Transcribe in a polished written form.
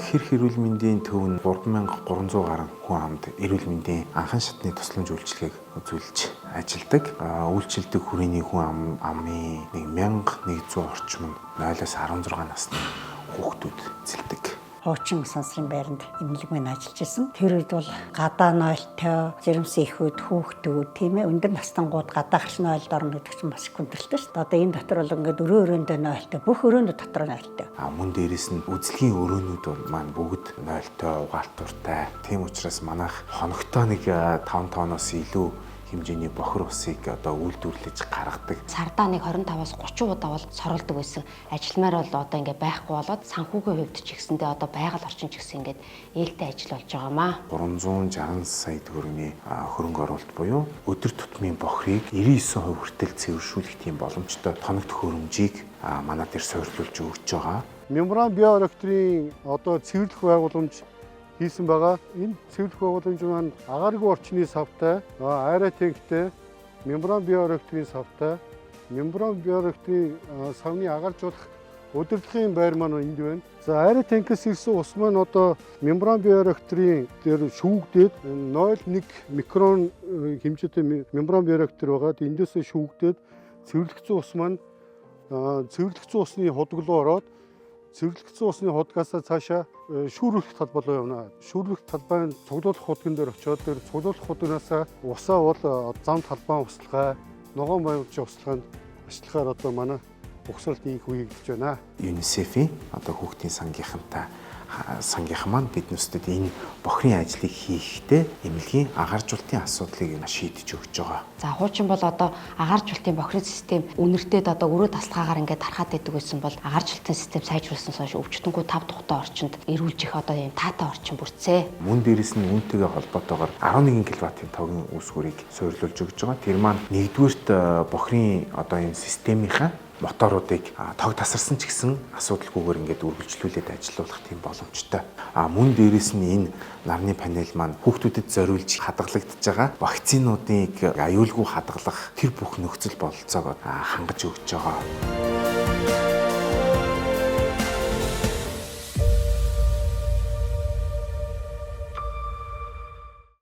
Хэр эрүүл мэндийн төв нь 3300 гаруй хүн амд эрүүл мэндийн анхан шатны тусламж үйлчилгээг үзүүлж ажилладаг. Үйлчилдэг хүрээний хүн амын 1100 орчим нь 0-16 насны хүүхдүүд эзэлдэг. Хуучин сансрын байранд эмнэлэгмэн ажиллаж исэн. Тэр үед бол гадаа нойлтой, жирэмсэн эхүүд, хүүхдүүд тийм ээ өндөр настангууд гадаа харш нойлд орно гэдэг чинь бас их хүндрэлтэй шүү дээ. Одоо энэ дотор бол ингээд өрөөндөө нойлтой, бүх өрөөнд дотор нойлтой. Мөн дээрэс нь үзлэгийн өрөөнүүд маань бүгд нойлтой, угаалтуртай. Тийм учраас манайх хоногтоо нэг 5 тонноос илүү хэмжээний бохир усыг одоо үйлдвэрлэж гаргадаг. Сардаа нэг 25-аас 30 удаа бол сорулдаг байсан. Ажилмаар бол одоо ингээд байхгүй болоод санхүүгийн хувьд ч ихсэндээ одоо байгаль орчин ч гэсэн ингээд ээлтэй ажил болж байгаамаа. 360 сая төгрөгийн хөрөнгө оруулалт буюу өдөр тутмын бохирыг 99% хүртэл цэвэршүүлэх тийм боломжтой тоногт хөрөмжийг манай дээр суйрлуулж өгч байгаа. Мембран биореакторын одоо цэвэрлэх байгууламж хийсэн байгаа. Энэ цэвэрлэх байгууламж маань агааргүй орчны савтай, аэротэнктэй, мембран биореакторын савтай, мембран биореакторын савны агааржуулах удирдлагын байр маань энд байна. За аэротэнкээс ирсэн ус маань одоо мембран биореакторын дээр шүүгдээд 0.1 микрон хэмжээтэй мембран биореактор байгаа. Эндээс шүүгдээд цэвэрлэгдсэн ус маань цэвэрлэгдсэн усны худал руу ороод цэвэрлэгдсэн усны худгаас цаашаа шүүрүүлэх талбай руу явна. Шүүрүүлэх талбайн цуглуулах худган дээр очиод тэр цуглуулах худганаас усаа бол зам талбайн услахаа, ногоон баярчийн услаханд ашиглахаар одоо манай угсралт ийх үеигдэж байна. ЮНИСЕФ-ийн одоо хүүхдийн сангийнхан маань биднүүстэд энэ бохирын ажлыг хийхдээ эмнэлгийн агааржуулалтын асуудлыг шийдэж өгч байгаа. За хуучин бол одоо агааржуулалтын бохирын систем үнэртээд одоо өрөө тасалгаагаар ингээд тархаад байдаг байсан бол агааржуулалтын систем сайжруулснаас хойш өвчтөнгөө 5 тухтай орчинд эрүүлж их одоо ийм таатай орчин бүрдсэн. Мөн дээрэс нь үүнтэйгээ холбоотойгоор 11 кВт-ийн тогийн үүсгүүрийг суйрлуулж өгч байгаа. Тэр маань нэгдүгээрт бохирын одоо энэ системийнхаа моторуудыг тог тасарсан ч гэсэн асуудалгүйгээр ингээд үргэлжлүүлээд ажиллуулах тийм боломжтой. Мөн дээрэс нь энэ нарны панел маань хүүхдүүдэд зориулж хадгалагдж байгаа вакцинуудыг аюулгүй хадгалах тэр бүх нөхцөл бололцоог хангаж өгч байгаа.